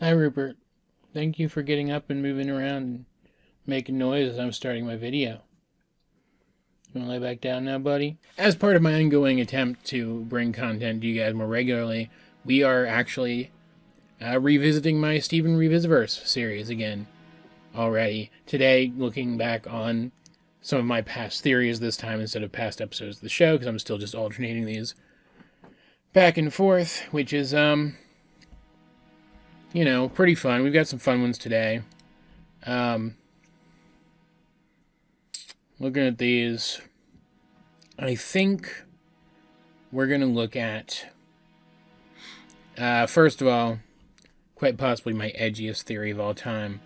Hi, Rupert. Thank you for getting up and moving around and making noise as I'm starting my video. You want to lay back down now, buddy? As part of my ongoing attempt to bring content to you guys more regularly, we are actually revisiting my Steven Revisi-Verse series again already. Today, looking back on some of my past theories this time instead of past episodes of the show, because I'm still just alternating these back and forth, which is, pretty fun. We've got some fun ones today. Looking at these, I think we're going to look at, first of all, quite possibly my edgiest theory of all time.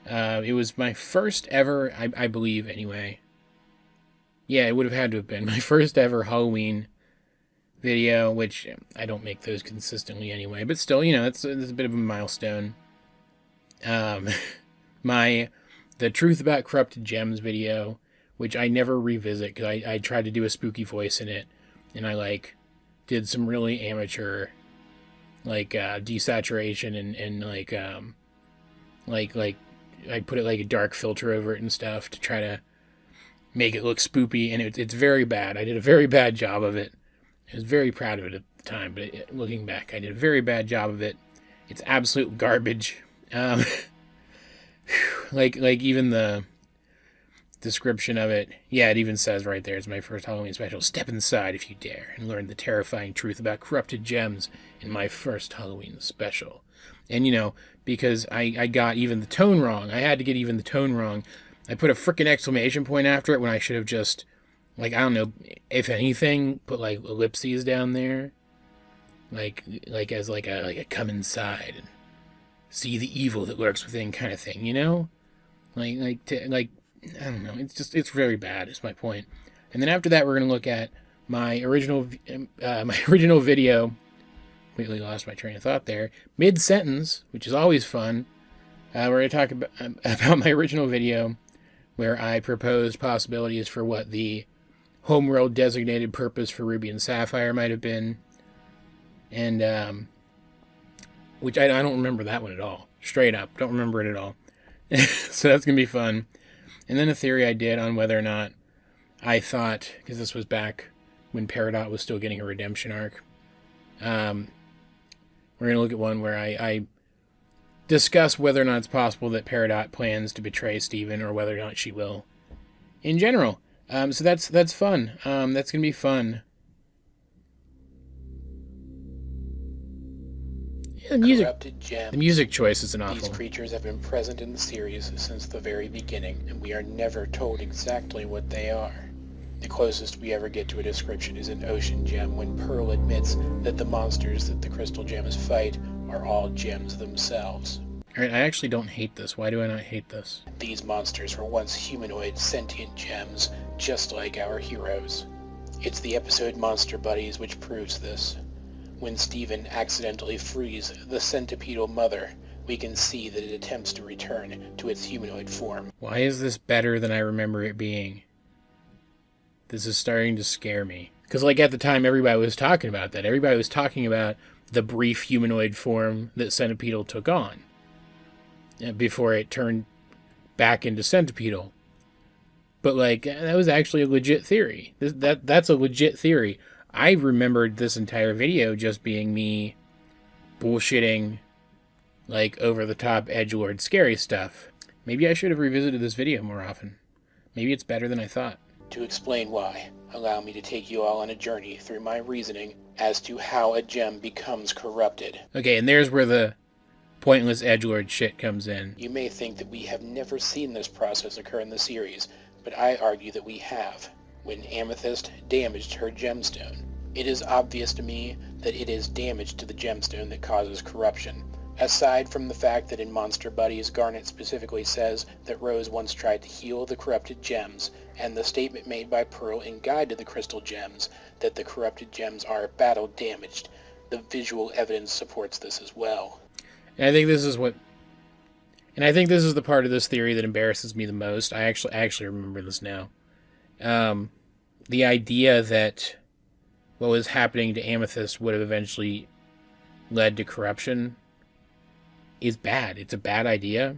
It was my first ever, I believe anyway. Yeah, it would have had to have been my first ever Halloween video, which I don't make those consistently anyway, but still, it's a bit of a milestone. The Truth About Corrupted Gems video, which I never revisit because I tried to do a spooky voice in it, and I did some really amateur desaturation and I put it a dark filter over it and stuff to try to make it look spoopy, and it's very bad. I did a very bad job of it. I was very proud of it at the time, but looking back, I did a very bad job of it. It's absolute garbage. Even the description of it, yeah, it even says right there, it's my first Halloween special. Step inside if you dare and learn the terrifying truth about corrupted gems in my first Halloween special. And, because I got even the tone wrong, I had to get even the tone wrong. I put a frickin' exclamation point after it when I should have just, I don't know, if anything, put ellipses down there. As a come inside and see the evil that lurks within kind of thing, I don't know. It's very bad. Is my point. And then after that, we're going to look at my original video. Completely lost my train of thought there. Mid sentence, which is always fun. We're going to talk about my original video, where I proposed possibilities for what the homeworld designated purpose for Ruby and Sapphire might have been, and which I don't remember that one at all. Straight up, don't remember it at all. So that's going to be fun. And then a theory I did on whether or not I thought, because this was back when Peridot was still getting a redemption arc, we're going to look at one where I discuss whether or not it's possible that Peridot plans to betray Steven, or whether or not she will in general. So that's fun. That's going to be fun. Yeah, the music choice is an awful. These creatures have been present in the series since the very beginning, and we are never told exactly what they are. The closest we ever get to a description is in Ocean Gem, when Pearl admits that the monsters that the crystal gems fight are all gems themselves. Alright, I actually don't hate this. Why do I not hate this? These monsters were once humanoid, sentient gems, just like our heroes. It's the episode Monster Buddies which proves this. When Steven accidentally frees the centipedal mother, we can see that it attempts to return to its humanoid form. Why is this better than I remember it being? This is starting to scare me. Because, at the time, everybody was talking about that. Everybody was talking about the brief humanoid form that Centipedal took on before it turned back into Centipedal. But, that was actually a legit theory. That's a legit theory. I remembered this entire video just being me bullshitting, over-the-top edgelord scary stuff. Maybe I should have revisited this video more often. Maybe it's better than I thought. To explain why, allow me to take you all on a journey through my reasoning as to how a gem becomes corrupted. Okay, and there's where the pointless edgelord shit comes in. You may think that we have never seen this process occur in the series, but I argue that we have. When Amethyst damaged her gemstone, it is obvious to me that it is damage to the gemstone that causes corruption. Aside from the fact that in Monster Buddies, Garnet specifically says that Rose once tried to heal the corrupted gems, and the statement made by Pearl in Guide to the Crystal Gems that the corrupted gems are battle damaged, the visual evidence supports this as well. And I think this is the part of this theory that embarrasses me the most. I actually remember this now. The idea that what was happening to Amethyst would have eventually led to corruption is bad. It's a bad idea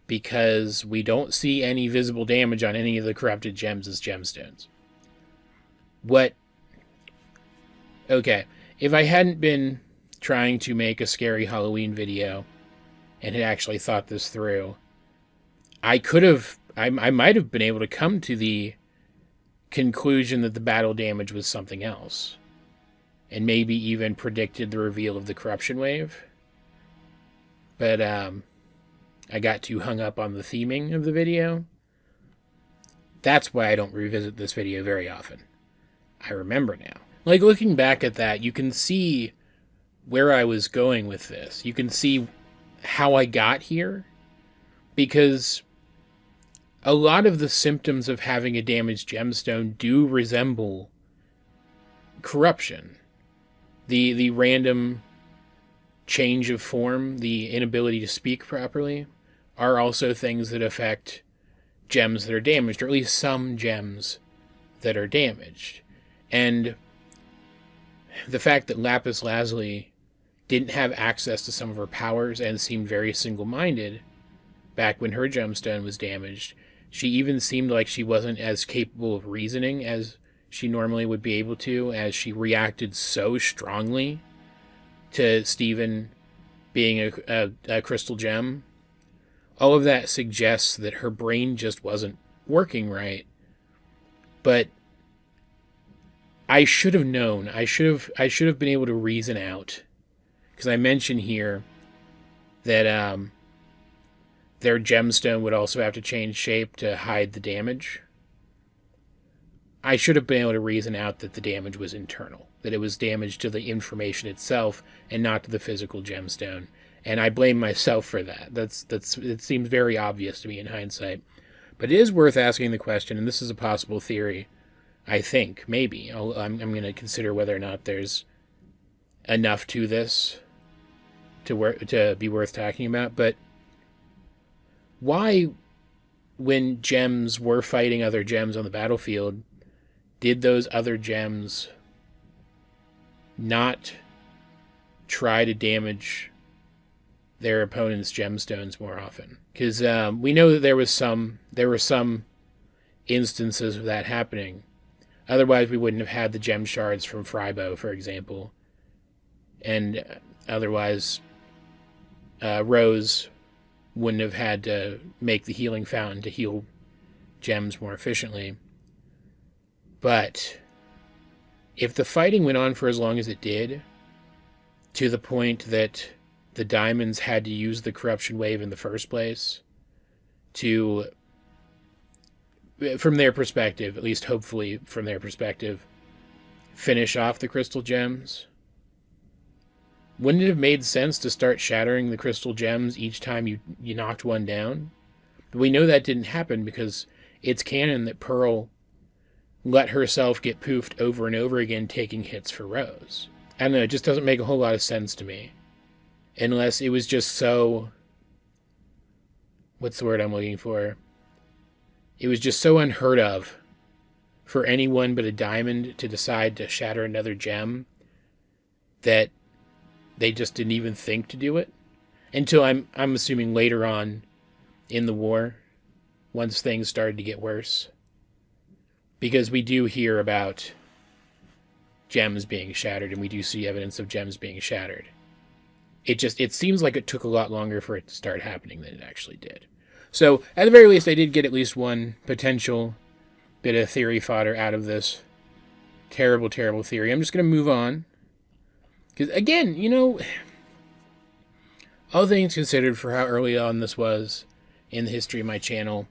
because we don't see any visible damage on any of the corrupted gems as gemstones. Okay, if I hadn't been trying to make a scary Halloween video and had actually thought this through, I might have been able to come to the conclusion that the battle damage was something else, and maybe even predicted the reveal of the corruption wave. But I got too hung up on the theming of the video. That's why I don't revisit this video very often. I remember now. Like, looking back at that, you can see where I was going with this. You can see how I got here, because a lot of the symptoms of having a damaged gemstone do resemble corruption. The random change of form, the inability to speak properly, are also things that affect gems that are damaged, or at least some gems that are damaged. And the fact that Lapis Lazuli didn't have access to some of her powers and seemed very single-minded back when her gemstone was damaged, she even seemed like she wasn't as capable of reasoning as she normally would be able to, as she reacted so strongly to Steven being a crystal gem. All of that suggests that her brain just wasn't working right. But I should have known. I should have been able to reason out, because I mentioned here that their gemstone would also have to change shape to hide the damage. I should have been able to reason out that the damage was internal, that it was damage to the information itself and not to the physical gemstone. And I blame myself for that. It seems very obvious to me in hindsight. But it is worth asking the question, and this is a possible theory, I think, maybe. I'm going to consider whether or not there's enough to this to be worth talking about. But why, when gems were fighting other gems on the battlefield, did those other gems not try to damage their opponent's gemstones more often? Because we know that there were some instances of that happening. Otherwise, we wouldn't have had the gem shards from Frybo, for example. And otherwise, Rose wouldn't have had to make the healing fountain to heal gems more efficiently. But if the fighting went on for as long as it did, to the point that the diamonds had to use the corruption wave in the first place to, from their perspective, at least hopefully from their perspective, finish off the crystal gems, wouldn't it have made sense to start shattering the crystal gems each time you knocked one down? But we know that didn't happen because it's canon that Pearl let herself get poofed over and over again, taking hits for Rose. I don't know, it just doesn't make a whole lot of sense to me. Unless it was just so... what's the word I'm looking for? It was just so unheard of for anyone but a diamond to decide to shatter another gem that they just didn't even think to do it. Until I'm assuming later on in the war, once things started to get worse. Because we do hear about gems being shattered, and we do see evidence of gems being shattered. It seems like it took a lot longer for it to start happening than it actually did. So, at the very least, I did get at least one potential bit of theory fodder out of this terrible, terrible theory. I'm just going to move on. Because, again, all things considered for how early on this was in the history of my channel,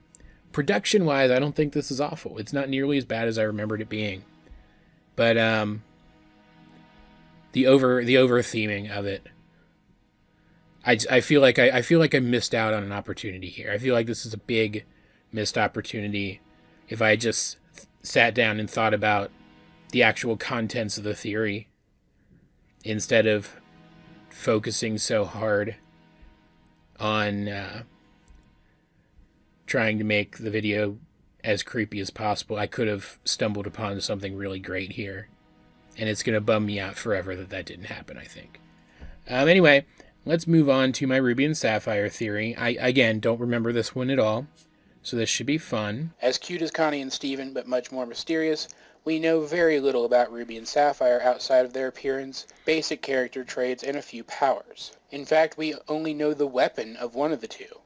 production-wise, I don't think this is awful. It's not nearly as bad as I remembered it being. But the over-theming of it, I feel like I missed out on an opportunity here. I feel like this is a big missed opportunity. If I just sat down and thought about the actual contents of the theory instead of focusing so hard on trying to make the video as creepy as possible, I could have stumbled upon something really great here. And it's going to bum me out forever that didn't happen, I think. Anyway, let's move on to my Ruby and Sapphire theory. I, again, don't remember this one at all, so this should be fun. As cute as Connie and Steven, but much more mysterious, we know very little about Ruby and Sapphire outside of their appearance, basic character traits, and a few powers. In fact, we only know the weapon of one of the two,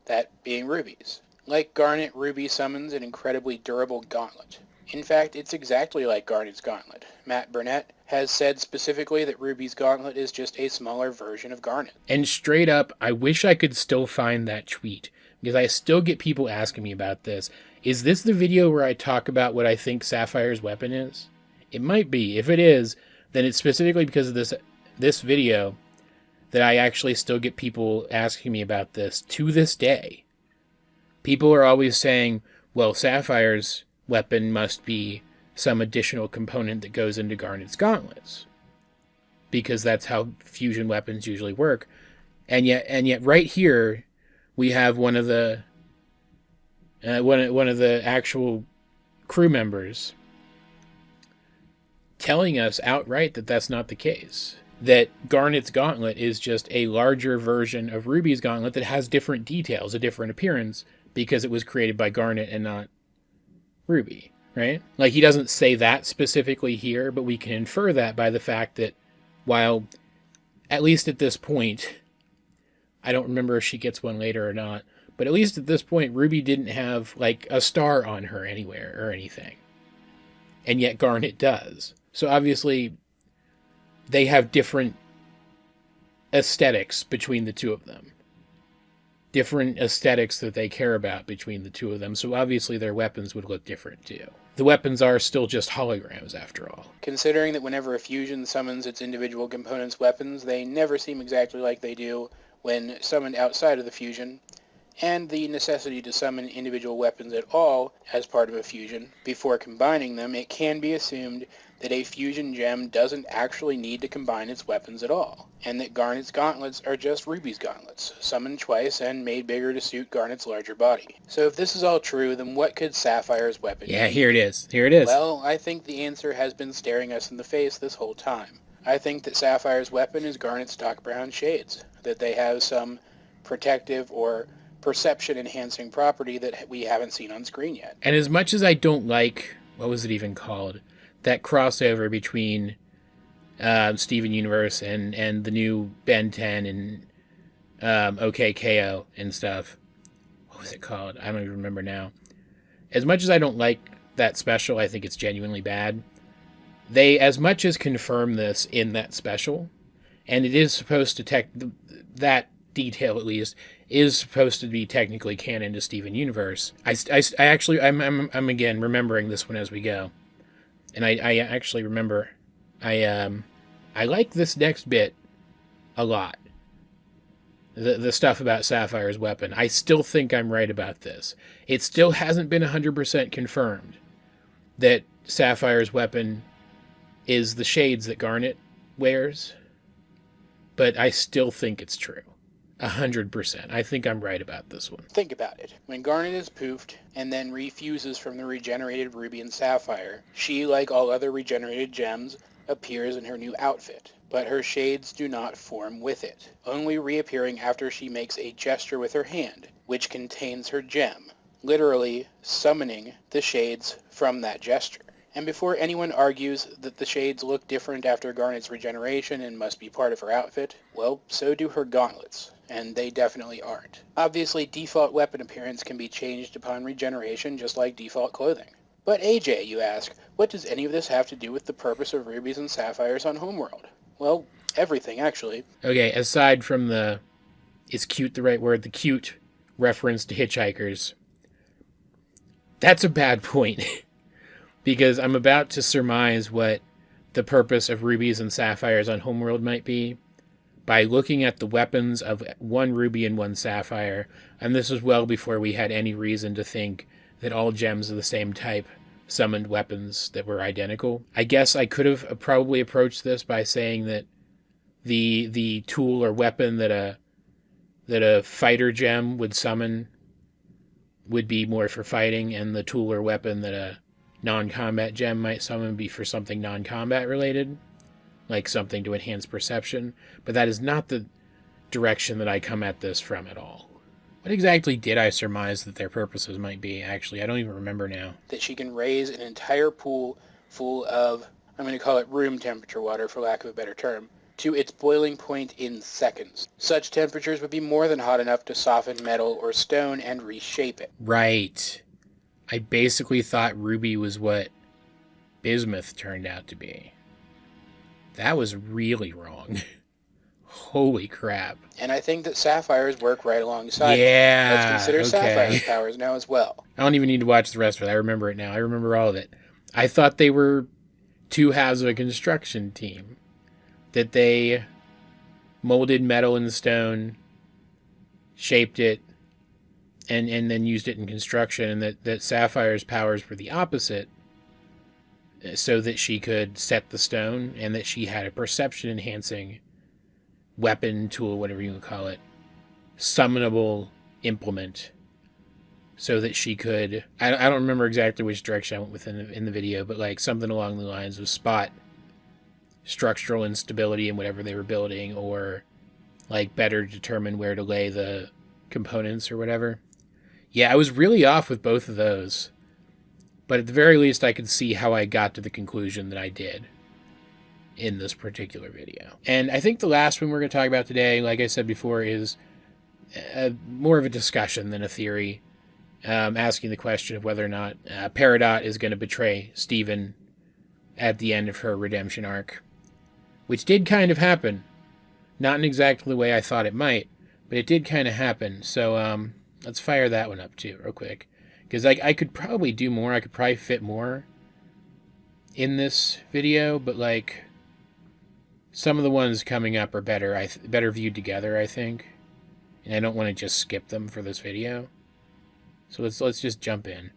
that being Ruby's. Like Garnet, Ruby summons an incredibly durable gauntlet. In fact, it's exactly like Garnet's gauntlet. Matt Burnette has said specifically that Ruby's gauntlet is just a smaller version of Garnet. And straight up, I wish I could still find that tweet, because I still get people asking me about this. Is this the video where I talk about what I think Sapphire's weapon is? It might be. If it is, then it's specifically because of this video that I actually still get people asking me about this to this day. People are always saying, well, Sapphire's weapon must be some additional component that goes into Garnet's gauntlets, because that's how fusion weapons usually work. And yet right here we have one of the actual crew members telling us outright that that's not the case. That Garnet's gauntlet is just a larger version of Ruby's gauntlet that has different details, a different appearance, because it was created by Garnet and not Ruby, right? Like, he doesn't say that specifically here, but we can infer that by the fact that while, at least at this point, I don't remember if she gets one later or not, but at least at this point, Ruby didn't have, like, a star on her anywhere or anything. And yet Garnet does. So obviously, they have different aesthetics between the two of them. Different aesthetics that they care about between the two of them. So obviously their weapons would look different too. The weapons are still just holograms after all. Considering that whenever a fusion summons its individual components' weapons, they never seem exactly like they do when summoned outside of the fusion, and the necessity to summon individual weapons at all as part of a fusion before combining them, it can be assumed that a fusion gem doesn't actually need to combine its weapons at all, and that Garnet's gauntlets are just Ruby's gauntlets, summoned twice and made bigger to suit Garnet's larger body. So if this is all true, then what could Sapphire's weapon be? Yeah, here it is. Here it is. Well, I think the answer has been staring us in the face this whole time. I think that Sapphire's weapon is Garnet's dark brown shades, that they have some protective or perception-enhancing property that we haven't seen on screen yet. And as much as I don't like, what was it even called? That crossover between Steven Universe and the new Ben 10 and OKKO and stuff. What was it called? I don't even remember now. As much as I don't like that special, I think it's genuinely bad. They, as much as confirm this in that special, and it is supposed to that detail at least is supposed to be technically canon to Steven Universe. I'm again remembering this one as we go, and I actually remember I like this next bit a lot. The stuff about Sapphire's weapon. I still think I'm right about this. It still hasn't been 100% confirmed that Sapphire's weapon is the shades that Garnet wears, but I still think it's true. 100%. I think I'm right about this one. Think about it. When Garnet is poofed and then refuses from the regenerated Ruby and Sapphire, she, like all other regenerated gems, appears in her new outfit, but her shades do not form with it, only reappearing after she makes a gesture with her hand, which contains her gem, literally summoning the shades from that gesture. And before anyone argues that the shades look different after Garnet's regeneration and must be part of her outfit, well, so do her gauntlets, and they definitely aren't. Obviously, default weapon appearance can be changed upon regeneration just like default clothing. But AJ, you ask, what does any of this have to do with the purpose of rubies and sapphires on Homeworld? Well, everything, actually. Okay, aside from the, is cute the right word, the cute reference to hitchhikers, that's a bad point. Because I'm about to surmise what the purpose of rubies and sapphires on Homeworld might be by looking at the weapons of one ruby and one sapphire, and this was well before we had any reason to think that all gems of the same type summoned weapons that were identical. I guess I could have probably approached this by saying that the tool or weapon that a fighter gem would summon would be more for fighting, and the tool or weapon that a non-combat gem might summon be for something non-combat related, like something to enhance perception. But that is not the direction that I come at this from at all. What exactly did I surmise that their purposes might be, actually? I don't even remember now. That she can raise an entire pool full of, I'm going to call it room temperature water for lack of a better term, to its boiling point in seconds. Such temperatures would be more than hot enough to soften metal or stone and reshape it. Right. I basically thought Ruby was what bismuth turned out to be. That was really wrong. Holy crap. And I think that sapphires work right alongside. Yeah. Let's consider Sapphire's powers now as well. I don't even need to watch the rest of it. I remember it now. I remember all of it. I thought they were two halves of a construction team. That they molded metal and stone, shaped it, and then used it in construction, and that Sapphire's powers were the opposite, so that she could set the stone, and that she had a perception-enhancing weapon, tool, whatever you would call it, summonable implement, so that she could, I don't remember exactly which direction I went with in the video, but like something along the lines of spot structural instability in whatever they were building, or like better determine where to lay the components or whatever. Yeah, I was really off with both of those, but at the very least I could see how I got to the conclusion that I did in this particular video. And I think the last one we're going to talk about today, like I said before, is more of a discussion than a theory, asking the question of whether or not Peridot is going to betray Steven at the end of her redemption arc, which did kind of happen. Not in exactly the way I thought it might, but it did kind of happen. So let's fire that one up too real quick, because I could probably do more. I could probably fit more in this video, but like some of the ones coming up are better better viewed together, I think, and I don't want to just skip them for this video. So let's just jump in.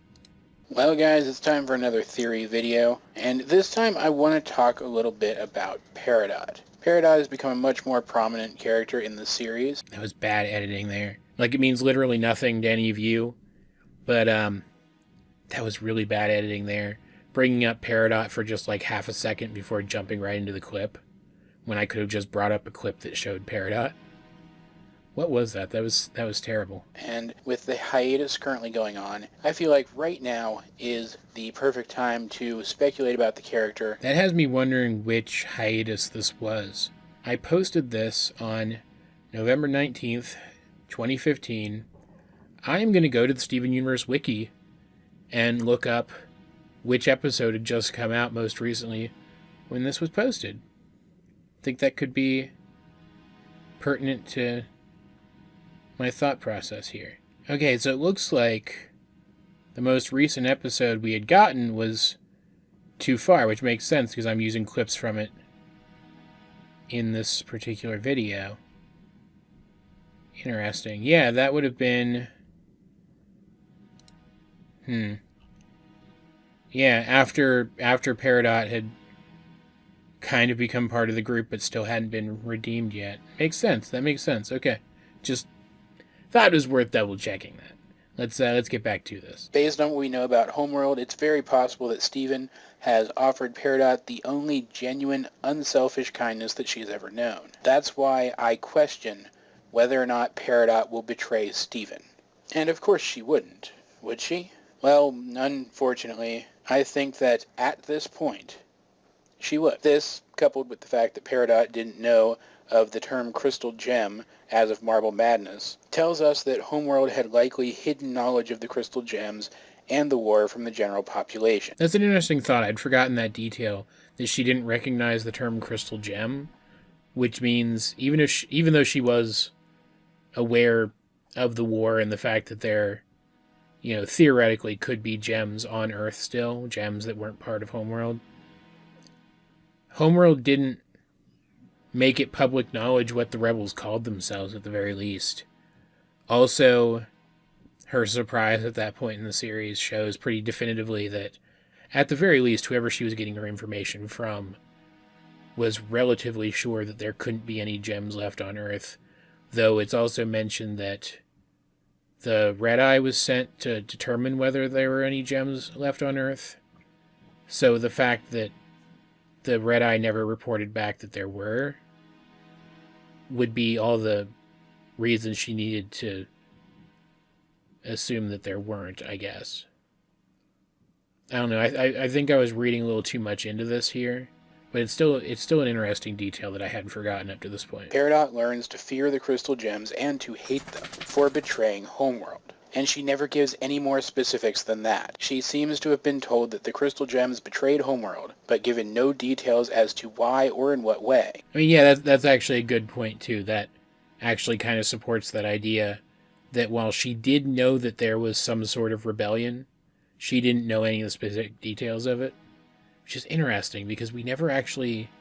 Well guys, it's time for another theory video, and this time I want to talk a little bit about Peridot. Peridot has become a much more prominent character in the series. That was bad editing there. Like, it means literally nothing to any of you, but that was really bad editing there. Bringing up Peridot for just like half a second before jumping right into the clip, when I could have just brought up a clip that showed Peridot. What was that? That was terrible. And with the hiatus currently going on, I feel like right now is the perfect time to speculate about the character. That has me wondering which hiatus this was. I posted this on November 19th, 2015. I'm going to go to the Steven Universe wiki and look up which episode had just come out most recently when this was posted. I think that could be pertinent to my thought process here. Okay, so it looks like the most recent episode we had gotten was Too Far, which makes sense because I'm using clips from it in this particular video. Interesting. Yeah, that would have been... Yeah, after Peridot had kind of become part of the group but still hadn't been redeemed yet. Makes sense. That makes sense. Okay. Just thought it was worth double checking that. Let's get back to this. Based on what we know about Homeworld, it's very possible that Steven has offered Peridot the only genuine, unselfish kindness that she's ever known. That's why I question whether or not Peridot will betray Steven. And of course she wouldn't, would she? Well, unfortunately, I think that at this point, she would. This, coupled with the fact that Peridot didn't know of the term crystal gem as of Marble Madness, tells us that Homeworld had likely hidden knowledge of the crystal gems and the war from the general population. That's an interesting thought. I'd forgotten that detail, that she didn't recognize the term crystal gem, which means even though she was aware of the war and the fact that there, theoretically could be gems on Earth still, gems that weren't part of Homeworld, Homeworld didn't make it public knowledge what the rebels called themselves at the very least. Also, her surprise at that point in the series shows pretty definitively that, at the very least, whoever she was getting her information from was relatively sure that there couldn't be any gems left on Earth, though it's also mentioned that the Red Eye was sent to determine whether there were any gems left on Earth. So the fact that the Red Eye never reported back that there were would be all the reason she needed to assume that there weren't, I guess. I don't know. I think I was reading a little too much into this here, but it's still an interesting detail that I hadn't forgotten up to this point. Peridot learns to fear the crystal gems and to hate them for betraying Homeworld. And she never gives any more specifics than that. She seems to have been told that the crystal gems betrayed Homeworld, but given no details as to why or in what way. I mean, yeah, that's actually a good point, too. That actually kind of supports that idea that while she did know that there was some sort of rebellion, she didn't know any of the specific details of it. Which is interesting, because we never actually...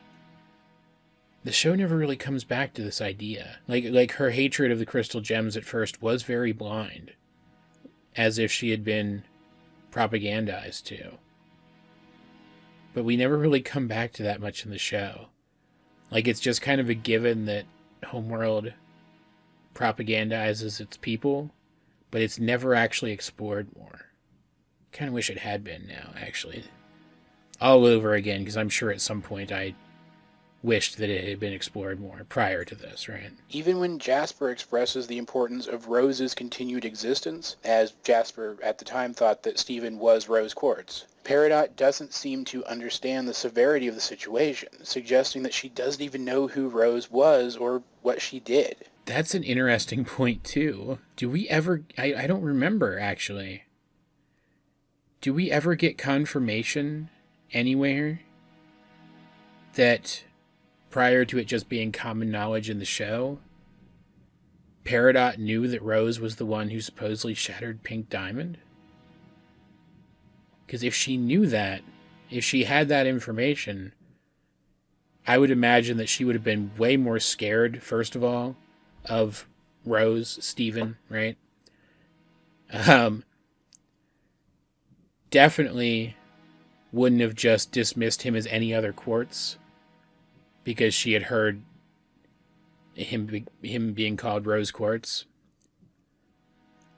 The show never really comes back to this idea. Like her hatred of the crystal gems at first was very blind. As if she had been propagandized to. But we never really come back to that much in the show. Like, it's just kind of a given that Homeworld propagandizes its people, but it's never actually explored more. Kind of wish it had been now, actually. All over again, because I'm sure at some point I wished that it had been explored more prior to this, right? Even when Jasper expresses the importance of Rose's continued existence, as Jasper at the time thought that Stephen was Rose Quartz, Peridot doesn't seem to understand the severity of the situation, suggesting that she doesn't even know who Rose was or what she did. That's an interesting point, too. Do we ever... I don't remember, actually. Do we ever get confirmation anywhere that... prior to it just being common knowledge in the show, Peridot knew that Rose was the one who supposedly shattered Pink Diamond? Because if she knew that, if she had that information, I would imagine that she would have been way more scared, first of all, of Rose, Stephen, right? Definitely wouldn't have just dismissed him as any other quartz, because she had heard him being called Rose Quartz.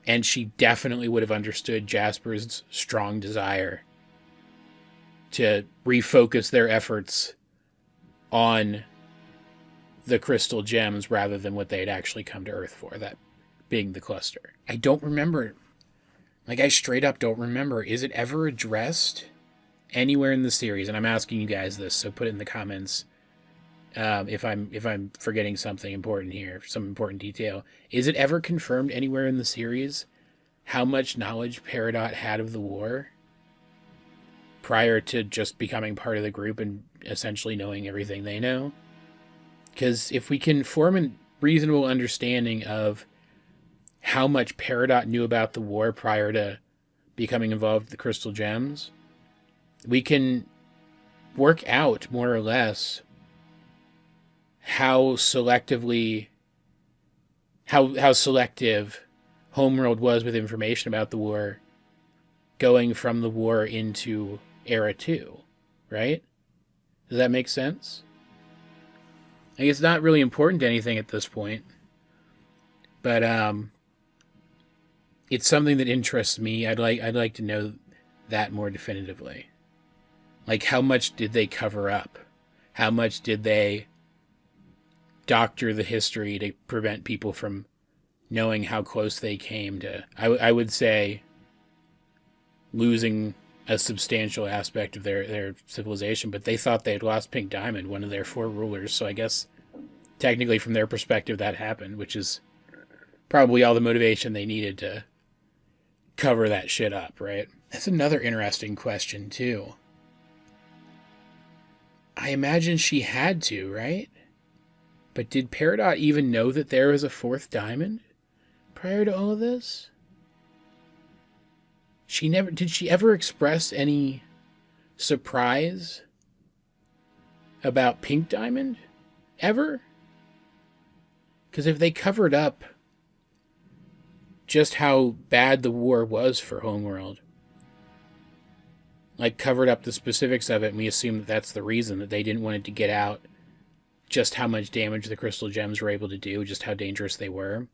And she definitely would have understood Jasper's strong desire to refocus their efforts on the crystal gems rather than what they had actually come to Earth for, that being the cluster. I don't remember. Like, I straight up don't remember. Is it ever addressed anywhere in the series? And I'm asking you guys this, so put it in the comments. If I'm forgetting something important here, some important detail. Is it ever confirmed anywhere in the series how much knowledge Peridot had of the war prior to just becoming part of the group and essentially knowing everything they know? Because if we can form a reasonable understanding of how much Peridot knew about the war prior to becoming involved with the Crystal Gems, we can work out, more or less, how selective Homeworld was with information about the war going from the war into Era 2, right? Does that make sense? Like, it's not really important to anything at this point, but it's something that interests me. I'd like to know that more definitively. Like, how much did they cover up? How much did they doctor the history to prevent people from knowing how close they came to, I would say, losing a substantial aspect of their civilization, but they thought they had lost Pink Diamond, one of their 4 rulers, so I guess technically from their perspective that happened, which is probably all the motivation they needed to cover that shit up, right? That's another interesting question, too. I imagine she had to, right? But did Peridot even know that there was a 4th diamond prior to all of this? Did she ever express any surprise about Pink Diamond? Ever? Because if they covered up just how bad the war was for Homeworld, like covered up the specifics of it, and we assume that that's the reason, that they didn't want it to get out just how much damage the crystal gems were able to do, just how dangerous they were,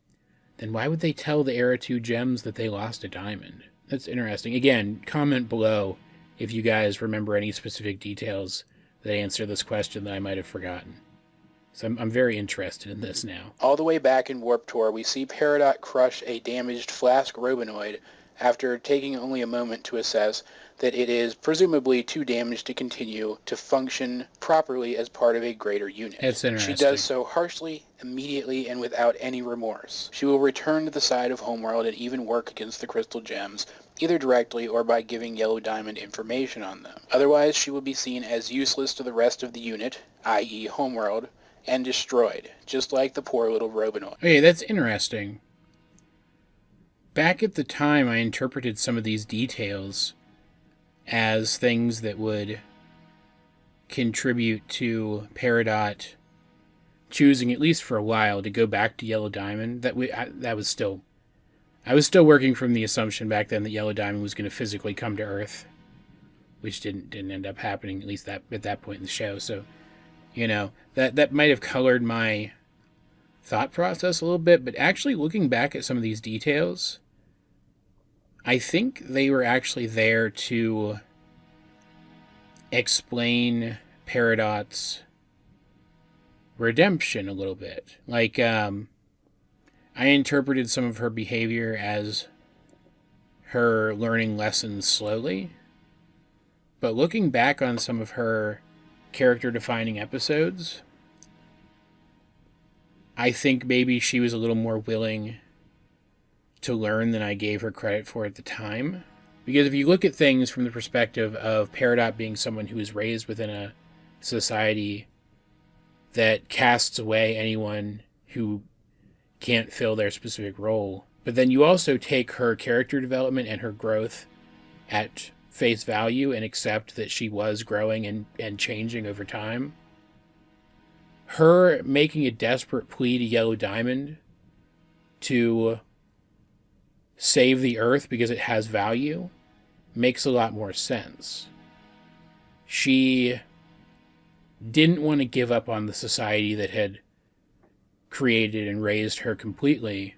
then why would they tell the Era 2 gems that they lost a diamond? That's interesting. Again, comment below if you guys remember any specific details that answer this question that I might have forgotten. So I'm very interested in this now. All the way back in Warp Tour, we see Peridot crush a damaged Flask Robinoid after taking only a moment to assess that it is presumably too damaged to continue to function properly as part of a greater unit. That's interesting. She does so harshly, immediately, and without any remorse. She will return to the side of Homeworld and even work against the Crystal Gems, either directly or by giving Yellow Diamond information on them. Otherwise, she will be seen as useless to the rest of the unit, i.e. Homeworld, and destroyed, just like the poor little Robinoid. Okay, that's interesting. Back at the time, I interpreted some of these details as things that would contribute to Peridot choosing, at least for a while, to go back to Yellow Diamond. I was still working from the assumption back then that Yellow Diamond was going to physically come to Earth, which didn't end up happening, at least at that point in the show. So, that might have colored my thought process a little bit, but actually looking back at some of these details, I think they were actually there to explain Peridot's redemption a little bit. Like, I interpreted some of her behavior as her learning lessons slowly, but looking back on some of her character-defining episodes, I think maybe she was a little more willing to learn than I gave her credit for at the time. Because if you look at things from the perspective of Peridot being someone who is raised within a society that casts away anyone who can't fill their specific role, but then you also take her character development and her growth at face value and accept that she was growing and changing over time, her making a desperate plea to Yellow Diamond to save the Earth because it has value makes a lot more sense. She didn't want to give up on the society that had created and raised her completely,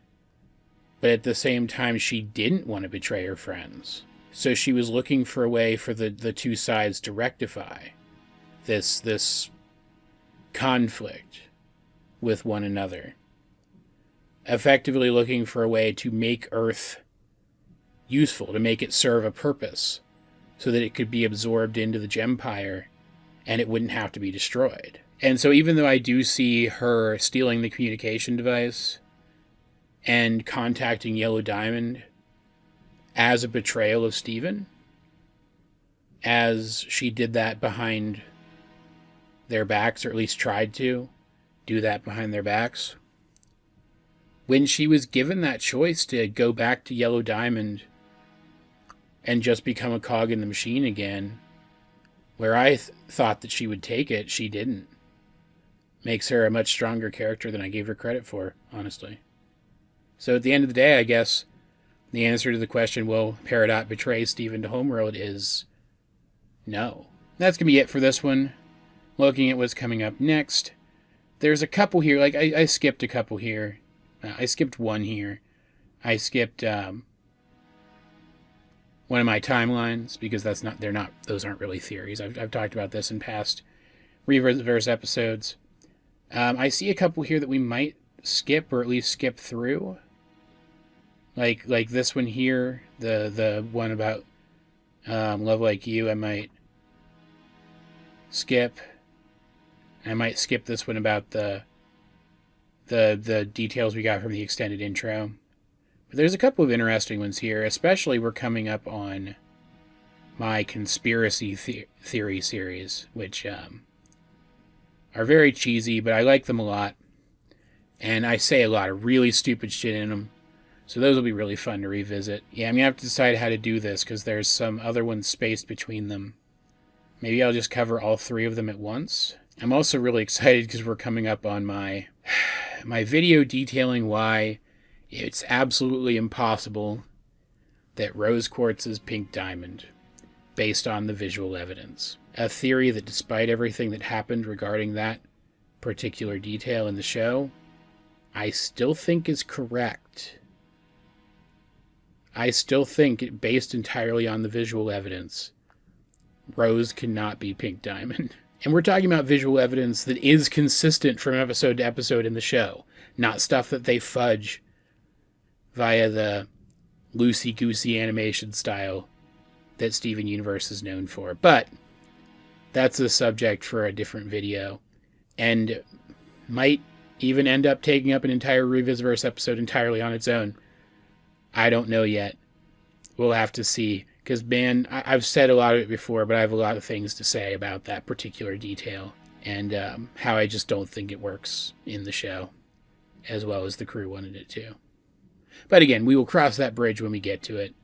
but at the same time she didn't want to betray her friends. So she was looking for a way for the two sides to rectify this conflict with one another. Effectively looking for a way to make Earth useful, to make it serve a purpose, so that it could be absorbed into the Gempire and it wouldn't have to be destroyed. And so even though I do see her stealing the communication device and contacting Yellow Diamond as a betrayal of Steven, as she did that behind their backs, or at least tried to do that behind their backs, when she was given that choice to go back to Yellow Diamond and just become a cog in the machine again, where I thought that she would take it, she didn't. Makes her a much stronger character than I gave her credit for, honestly. So at the end of the day, I guess the answer to the question, will Peridot betray Steven to Homeworld, is no. That's going to be it for this one. Looking at what's coming up next, there's a couple here. Like, I skipped a couple here. I skipped one here. I skipped one of my timelines, because those aren't really theories. I've talked about this in past Revisi-Verse episodes. I see a couple here that we might skip, or at least skip through. Like this one here, the one about Love Like You, I might skip. I might skip this one about the details we got from the extended intro. But there's a couple of interesting ones here, especially we're coming up on my conspiracy theory series, which are very cheesy, but I like them a lot. And I say a lot of really stupid shit in them. So those will be really fun to revisit. Yeah, I'm going to have to decide how to do this, because there's some other ones spaced between them. Maybe I'll just cover all three of them at once. I'm also really excited because we're coming up on my video detailing why it's absolutely impossible that rose quartz is pink diamond, based on the visual evidence. A theory that, despite everything that happened regarding that particular detail in the show, I still think is correct. I still think, based entirely on the visual evidence, rose cannot be pink diamond. And we're talking about visual evidence that is consistent from episode to episode in the show, not stuff that they fudge via the loosey-goosey animation style that Steven Universe is known for. But that's a subject for a different video, and might even end up taking up an entire Revisi-Verse episode entirely on its own. I don't know yet. We'll have to see. Because, man, I've said a lot of it before, but I have a lot of things to say about that particular detail and how I just don't think it works in the show as well as the crew wanted it to. But again, we will cross that bridge when we get to it.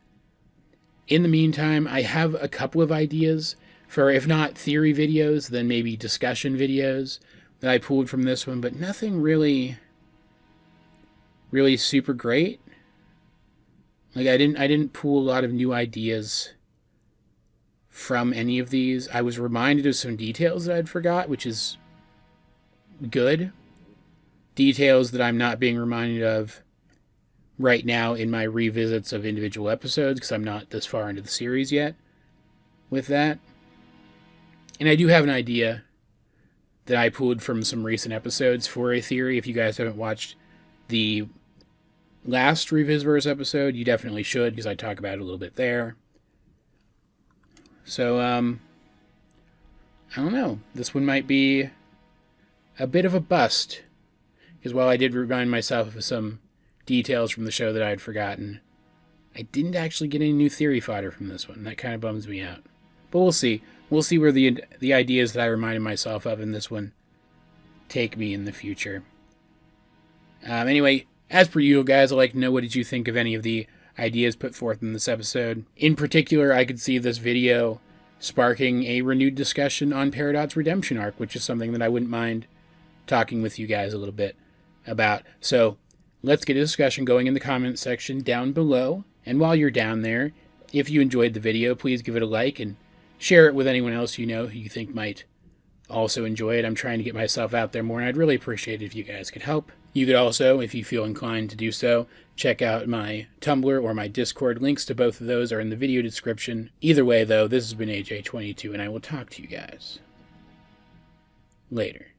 In the meantime, I have a couple of ideas for, if not theory videos, then maybe discussion videos that I pulled from this one, but nothing really super great. Like, I didn't pull a lot of new ideas from any of these. I was reminded of some details that I'd forgot, which is good. Details that I'm not being reminded of right now in my revisits of individual episodes, because I'm not this far into the series yet with that. And I do have an idea that I pulled from some recent episodes for a theory. If you guys haven't watched the last Revisi-Verse episode, you definitely should, because I talk about it a little bit there. So, I don't know. This one might be a bit of a bust, because while I did remind myself of some details from the show that I had forgotten, I didn't actually get any new theory fodder from this one. That kind of bums me out. But we'll see. We'll see where the ideas that I reminded myself of in this one take me in the future. Anyway, as per usual, guys, I'd like to know, what did you think of any of the ideas put forth in this episode? In particular, I could see this video sparking a renewed discussion on Peridot's redemption arc, which is something that I wouldn't mind talking with you guys a little bit about. So let's get a discussion going in the comments section down below. And while you're down there, if you enjoyed the video, please give it a like and share it with anyone else you know who you think might also enjoy it. I'm trying to get myself out there more, and I'd really appreciate it if you guys could help. You could also, if you feel inclined to do so, check out my Tumblr or my Discord. Links to both of those are in the video description. Either way, though, this has been AJ22, and I will talk to you guys later.